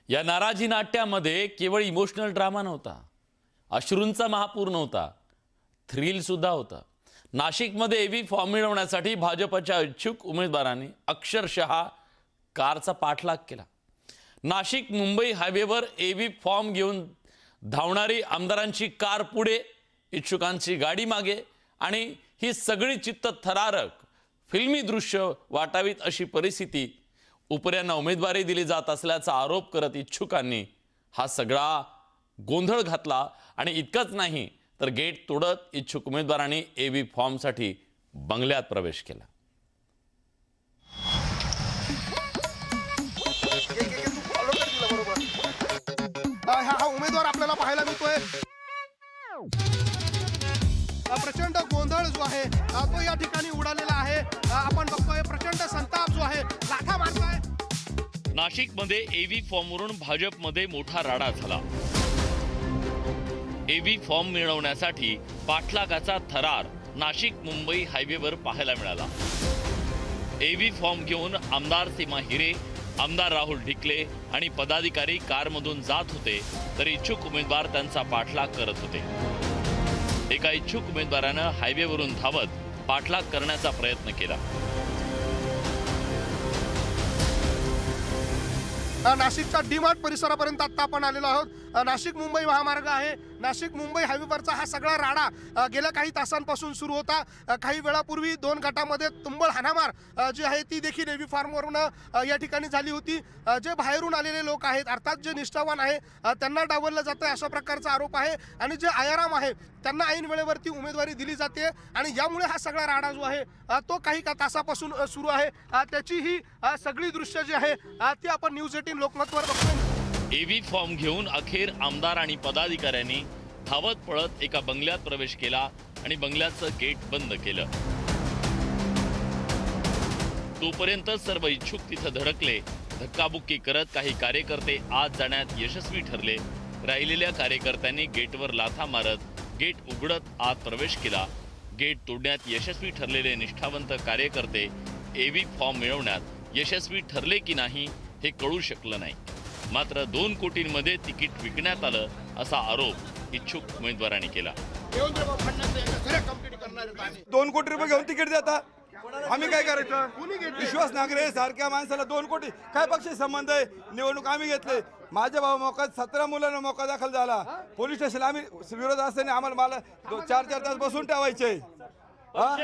या नाराजी नाट्यामध्ये केवळ इमोशनल ड्रामा नव्हता, अश्रूंचा महापूर नव्हता, थ्रिल सुद्धा होता। नाशिकमध्ये एव्ही फॉर्म मिळवण्यासाठी भाजपच्या इच्छुक उमेदवारांनी अक्षरशः कारचा पाठलाग केला। नाशिक मुंबई हायवेवर एव्ही फॉर्म घेऊन धावणारी आमदारांची कार पुढे, इच्छुकांची गाडी मागे आणि ही सगळी चित्तथरारक फिल्मी दृश्य वाटावीत अशी परिस्थिती उपऱ्यांना उमेदवारी दिली जात असल्याचा आरोप करत इच्छुकांनी हा सगळा गोंधळ घातला। आणि इतकंच नाही तर गेट तोडत इच्छुक उमेदवारांनी एव्ही फॉर्मसाठी बंगल्यात प्रवेश केला। हा उमेदवार आपल्याला पाहायला मिळतोय। प्रचंड गोंधळ जो आहे तो या ठिकाणी उडालेला आहे। आपण बघतोय प्रचंड संताप जो आहे लाथा मारतोय। नाशिकमध्ये एव्ही फॉर्मवरून भाजपमध्ये मोठा राडा झाला। एव्ही फॉर्म मिळवण्यासाठी पाठलागाचा थरार नाशिक मुंबई हायवेवर पाहायला मिळाला। एव्ही फॉर्म घेऊन आमदार सीमा हिरे, आमदार राहुल ढिकले आणि पदाधिकारी कारमधून जात होते, तर इच्छुक उमेदवार त्यांचा पाठलाग करत होते। एका इच्छुक उमेदवारानं हायवेवरून धावत पाठलाग करण्याचा प्रयत्न केला। नाशिकच्या डीमार्ट परिसरापर्यंत आता आपण आलेलो आहोत। नाशिक मुंबई महामार्ग आहे। नाशिक मुंबई हायवेवरचा हा सगळा राडा गेल्या काही तासांपासून सुरू होता। काही वेळापूर्वी 2 गटामध्ये तुंबळ हाणामार जी आहे ती देखील एव्ही फॉर्मवरून या ठिकाणी झाली होती। जे बाहेरून आलेले लोक आहेत, अर्थात जे निष्ठावान आहे त्यांना डावललं जातं अशा प्रकारचा आरोप आहे। आणि जे आयाराम आहे त्यांना ऐन वेळेवरती उमेदवारी दिली जाते आणि यामुळे हा सगळा राडा जो आहे तो काही तासापासून सुरू आहे। त्याची ही सगळी दृश्य जी आहे ती आपण न्यूज 18 लोकमतवर बघतोय। एव्ही फॉर्म घेऊन अखेर आमदार आणि पदाधिकाऱ्यांनी धावत पळत एका बंगल्यात प्रवेश केला आणि बंगल्याचं गेट बंद केलं। तोपर्यंत सर्व इच्छुक तिथं धडकले। धक्काबुक्की करत काही कार्यकर्ते आत जाण्यात यशस्वी ठरले। राहिलेल्या कार्यकर्त्यांनी गेटवर लाथा मारत गेट उघडत आत प्रवेश केला। गेट तोडण्यात यशस्वी ठरलेले निष्ठावंत कार्यकर्ते एव्ही फॉर्म मिळवण्यात यशस्वी ठरले की नाही हे कळू शकलं नाही। मात्र 2 कोटींमध्ये तिकीट विकण्यात आलं असा आरोप इच्छुक उमेदवारांनी केला। 2 कोटी रुपये घेऊन तिकीट देता, आम्ही काय करायचं? विश्वास नागरे सारख्या माणसाला 2 कोटी काय पक्षी संबंध आहे? निवडणूक आम्ही घेतले। माझ्या भाऊ मोकात 17 मुलांना मोका दाखल झाला। पोलीस स्टेशन आम्ही विरोध असताना आम्हाला 4-4 तास बसून ठेवायचे।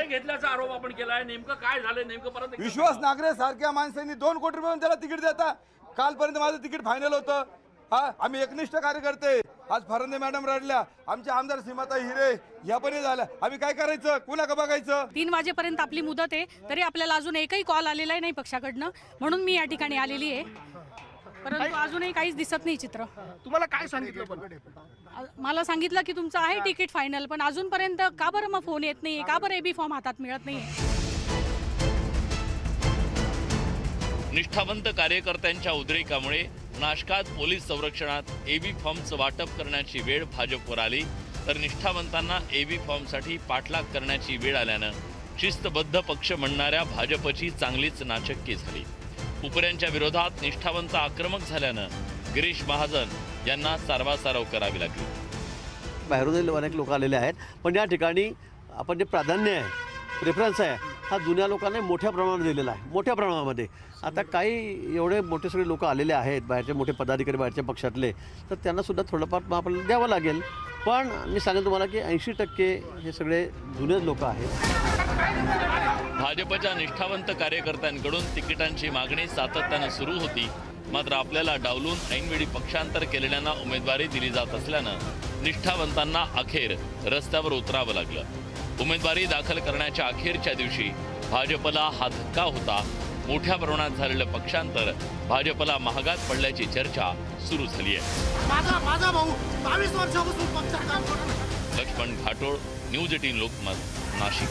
घेतल्याचा आरोप आपण केलाय, नेमकं काय झालं? नेमकं परत विश्वास नागरे सारख्या माणसांनी 2 कोटी रुपये त्याला तिकीट देता। कालपर्यंत माझं तिकीट फायनल होतं। आम्ही एकनिष्ठ कार्यकर्ते। आज फरंदे मॅडम रडल्या, आमचे आमदार सीमाताई हिरे या पण झाल्या। आम्ही काय करायचं? कुणाकडे बघायचं? 3 वाजेपर्यंत आपली मुदत आहे, तरी आपल्याला अजून एकही कॉल आलेला नाही पक्षाकडनं, म्हणून मी या ठिकाणी आलेली आहे। परंतु अजूनही काहीच दिसत नाही चित्र। तुम्हाला काय सांगितलं? मला सांगितलं की तुमचं आहे तिकीट फायनल, पण अजूनपर्यंत का बरं मग फोन येत नाही? का बरं एबी फॉर्म हातात मिळत नाही? निष्ठावंत कार्यकर्त्यांच्या उद्रेकामुळे नाशकात पोलीस संरक्षणात एव्ही फॉर्मचं वाटप करण्याची वेळ भाजपवर आली, तर निष्ठावंतांना एव्ही फॉर्मसाठी पाठलाग करण्याची वेळ आल्यानं शिस्तबद्ध पक्ष म्हणणाऱ्या भाजपची चांगलीच नाचक्की झाली। उपऱ्यांच्या विरोधात निष्ठावंत आक्रमक झाल्यानं गिरीश महाजन यांना सारवासारव करावी लागली। बाहेरून अनेक लोक आलेले आहेत, पण या ठिकाणी आपण जे प्राधान्य आहे, प्रेफरन्स आहे, हा जुन्या लोकांना मोठ्या प्रमाणात दिलेला आहे। मोठ्या प्रमाणामध्ये आता काही एवढे मोठे सगळे लोक आलेले आहेत, बाहेरचे मोठे पदाधिकारी बाहेरच्या पक्षातले, तर त्यांना सुद्धा थोडंफार आपल्याला द्यावं लागेल। पण मी सांगेन तुम्हाला की 80% हे सगळे जुनेच लोक आहेत। भाजपच्या निष्ठावंत कार्यकर्त्यांकडून तिकिटांची मागणी सातत्यानं सुरू होती, मात्र आपल्याला डावलून ऐनवेळी पक्षांतर केलेल्यांना उमेदवारी दिली जात असल्यानं निष्ठावंतांना अखेर रस्त्यावर उतरावं लागलं। उमेदवारी दाखल करण्याच्या अखेरच्या दिवशी भाजपला हा धक्का होता। मोठ्या प्रमाणात झालेलं पक्षांतर भाजपला महागात पडल्याची चर्चा सुरू झाली आहे। माझा भाऊ 22 वर्षापासून पक्षात काम करतो। लक्ष्मण घाटोळ, न्यूज 18 लोकमत, नाशिक।